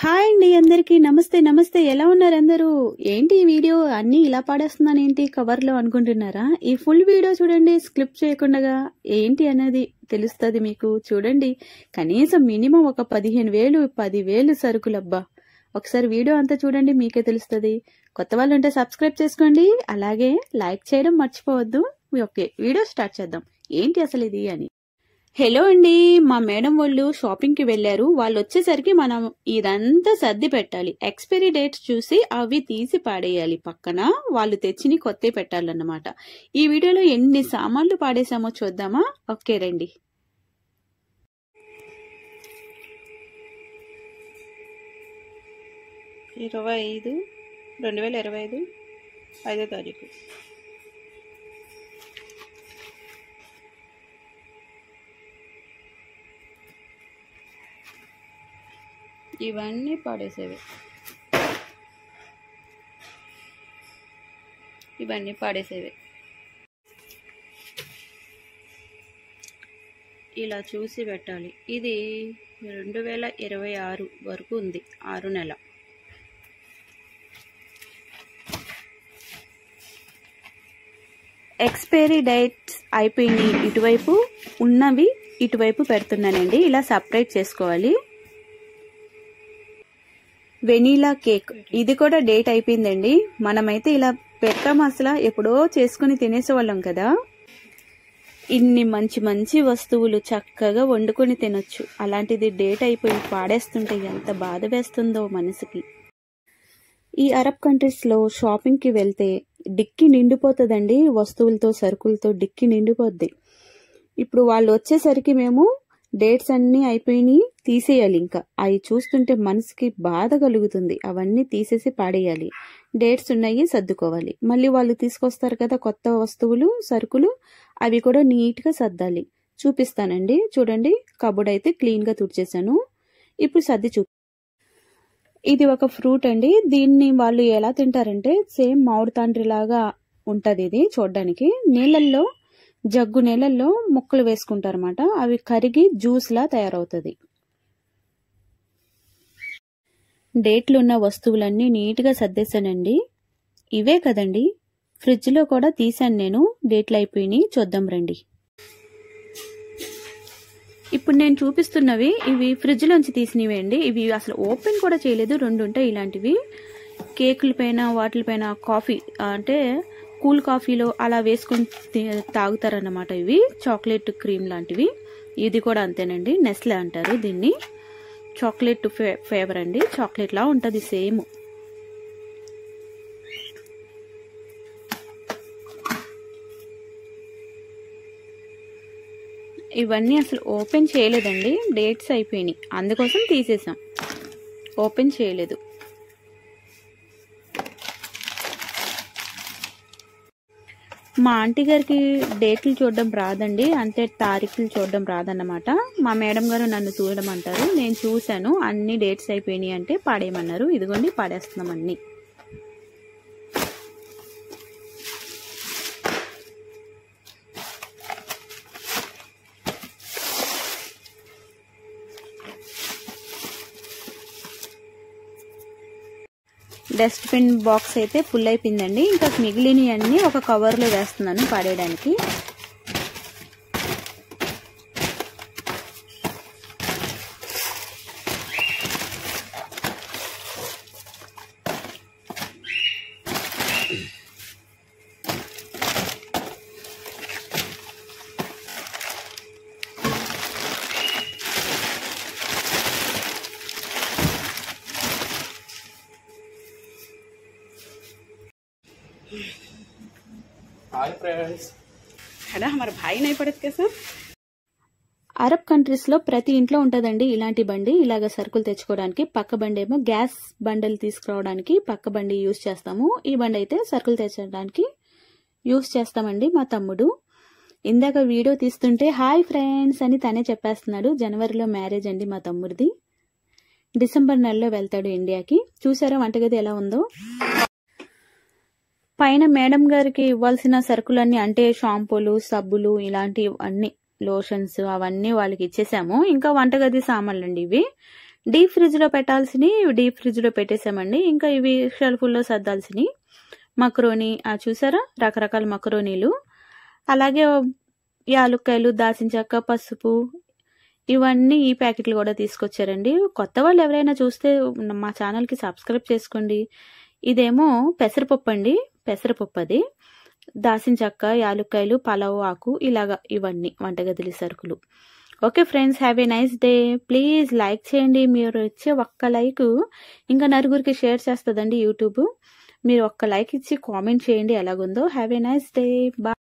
Hi అండి అందరికి నమస్తే నమస్తే ఎలా ఉన్నారు అందరూ ఏంటి ఈ వీడియో అన్ని ఇలా పాడేస్తున్నాను ఏంటి కవర్ లో అనుకుంటున్నారా ఈ ఫుల్ వీడియో చూడండి స్కిప్ చేయకుండా ఏంటి అనేది తెలుస్తుంది మీకు చూడండి కనీసం మినిమం ఒక 15,000 10,000 సరుకులబ్బా ఒకసారి వీడియో అంతా చూడండి మీకే తెలుస్తుంది కొత్త వాళ్ళు ఉంటే సబ్స్క్రైబ్ చేసుకోండి అలాగే లైక్ చేయడం మర్చిపోవద్దు ఓకే వీడియో స్టార్ట్ చేద్దాం ఏంటి అసలు ఇది అని హలో అండి మా మేడం వాళ్ళు షాపింగ్ కి వెళ్లారు వాళ్ళు వచ్చేసరికి మనం ఇదంతా సర్ది పెట్టాలి ఎక్స్పైరీ డేట్స్ చూసి అవి తీసి పాడేయాలి పక్కన వాళ్ళు తెచ్చిని కొత్త పెట్టాలన్నమాట ఈ వీడియోలో ఎన్ని సామాన్లు పాడేసామో చూద్దామా ఓకే రండి 25/2025 5వ తారీఖు ఇవన్నీ పాడేసేవి ఇలా చూసి పెట్టాలి ఇది 2026 వరకు ఉంది 6 నెల ఎక్స్పైరీ డేట్స్ అయిపోయినాయి ఇటువైపు ఉన్నవి ఇటువైపు పెడుతున్నానండి ఇలా సెపరేట్ చేసుకోవాలి వెనీలా కేక్ ఇది కూడా డేట్ అయిపోయిందండి మనమైతే ఇలా పెట్టాం అసలు ఎప్పుడో చేసుకుని తినేసేవాళ్ళం కదా ఇన్ని మంచి మంచి వస్తువులు చక్కగా వండుకొని తినొచ్చు అలాంటిది డేట్ అయిపోయి పాడేస్తుంటే ఎంత బాధ వేస్తుందో మనసుకి ఈ అరబ్ కంట్రీస్ లో షాపింగ్ కి వెళ్తే డిక్కి నిండిపోతుందండి వస్తువులతో సరుకులతో డిక్కి నిండిపోద్ది ఇప్పుడు వాళ్ళు వచ్చేసరికి మేము డేట్స్ అన్ని అయిపోయినాయి తీసేయాలి ఇంకా అవి చూస్తుంటే మనసుకి బాధ కలుగుతుంది అవన్నీ తీసేసి పాడేయాలి డేట్స్ ఉన్నాయి సర్దుకోవాలి మళ్ళీ వాళ్ళు తీసుకొస్తారు కదా కొత్త వస్తువులు సరుకులు అవి కూడా నీట్ గా సర్దాలి చూపిస్తానండి చూడండి కబోర్డ్ అయితే క్లీన్ గా తుడిచేసాను ఇప్పుడు సర్ది ఇది ఒక ఫ్రూట్ అండి దీన్ని వాళ్ళు ఎలా తింటారంటే సేమ్ మామిడి తాండ్రి లాగా ఉంటది ఇది చూడడానికి నీళ్ళల్లో జగ్గు నీళ్ళల్లో ముక్కలు వేసుకుంటారన్నమాట అవి కరిగి జ్యూస్ లా తయారవుతుంది డేట్లు ఉన్న వస్తువులన్నీ నీట్ గా సర్దేశానండి ఇవే కదండి ఫ్రిడ్జ్ లో కూడా తీసాను నేను డేట్లు అయిపోయినాయి చూద్దాం రండి ఇప్పుడు నేను చూపిస్తున్నవి ఇవి ఫ్రిడ్జ్ లోంచి తీసినవి అండి ఇవి అసలు ఓపెన్ కూడా చేయలేదు 2 ఉంటాయి ఇలాంటివి కేకుల పైన వాటిపైన కాఫీ అంటే కూల్ కాఫీలో అలా వేసుకొని తాగుతారన్నమాట ఇవి చాక్లెట్ క్రీమ్ లాంటివి ఇది కూడా అంతేనండి నెస్లే అంటారు దీన్ని చాక్లెట్ ఫ్లేవర్ అండి చాక్లెట్ లా ఉంటది సేమ్ ఇవన్నీ అసలు ఓపెన్ చేయలేదండి డేట్స్ అయిపోయినాయి అందుకోసం తీసేసాం ఓపెన్ చేయలేదు మా ఆంటీ గారికి డేట్లు చూడడం రాదండి అంటే తారీఖులు చూడడం రాదన్నమాట మా మేడం గారు నన్ను చూడమంటారు నేను చూశాను అన్ని డేట్స్ అయిపోయినాయి అంటే పాడేయమన్నారు ఇదిగోండి పాడేస్తున్నాం అన్ని డస్ట్బిన్ బాక్స్ అయితే ఫుల్ అయిపోయిందండి ఇంకా మిగిలినవి అన్ని ఒక కవర్ లో వేస్తున్నాను పాడేయడానికి हाय फ्रेंड्स है हमारा भाई नहीं पड़त कैसा అరబ్ కంట్రీస్ లో ప్రతి ఇంట్లో ఉంటదండి ఇలాంటి బండి ఇలాగ సరుకులు తెచ్చుకోవడానికి పక్క బండి ఏమో గ్యాస్ బండలు తీసుకురావడానికి పక్క బండి యూజ్ చేస్తాము ఈ బండి అయితే సరుకులు తెచ్చడానికి యూజ్ చేస్తామండి మా తమ్ముడు ఇందాక వీడియో తీస్తుంటే హాయ్ ఫ్రెండ్స్ అని తనే చెప్పేస్తున్నాడు జనవరిలో మ్యారేజ్ అండి మా తమ్ముడిది డిసెంబర్ నెలలో వెళ్తాడు ఇండియాకి చూసారా వంటగది ఎలా ఉందో పైన మేడం గారికి ఇవ్వాల్సిన సరుకులన్నీ అంటే షాంపూలు సబ్బులు ఇలాంటి అన్ని లోషన్స్ అవన్నీ వాళ్ళకి ఇచ్చేసాము ఇంకా వంటగది సామాన్లు అండి ఇవి డీప్ ఫ్రిడ్జ్లో పెట్టాల్సినవి డీప్ ఫ్రిడ్జ్లో పెట్టేసామండి. ఇంకా ఇవి షెల్ఫ్లో సర్దాల్సినవి మక్రోని చూసారా, రకరకాల మక్రోనీలు, అలాగే యాలుక్కాయలు, దాల్చిన చెక్క, పసుపు, ఇవన్నీ ఈ ప్యాకెట్లు కూడా తీసుకొచ్చారండి. కొత్త వాళ్ళు ఎవరైనా చూస్తే మా ఛానల్కి సబ్స్క్రైబ్ చేసుకోండి. ఇదేమో పెసరపప్పు అండి, పెసరపప్పు అది, దాల్చిన చెక్క, యాలుక్కాయలు, పలావ్ ఆకు, ఇలాగా ఇవన్నీ వంటగదిలి సరుకులు. Okay friends, have a nice day. Please like చేయండి. మీరు ఇచ్చే ఒక్క లైక్ ఇంకా నలుగురికి షేర్ చేస్తుందండి యూట్యూబ్. మీరు ఒక్క లైక్ ఇచ్చి కామెంట్ చేయండి ఎలాగుందో. Have a nice day. Bye.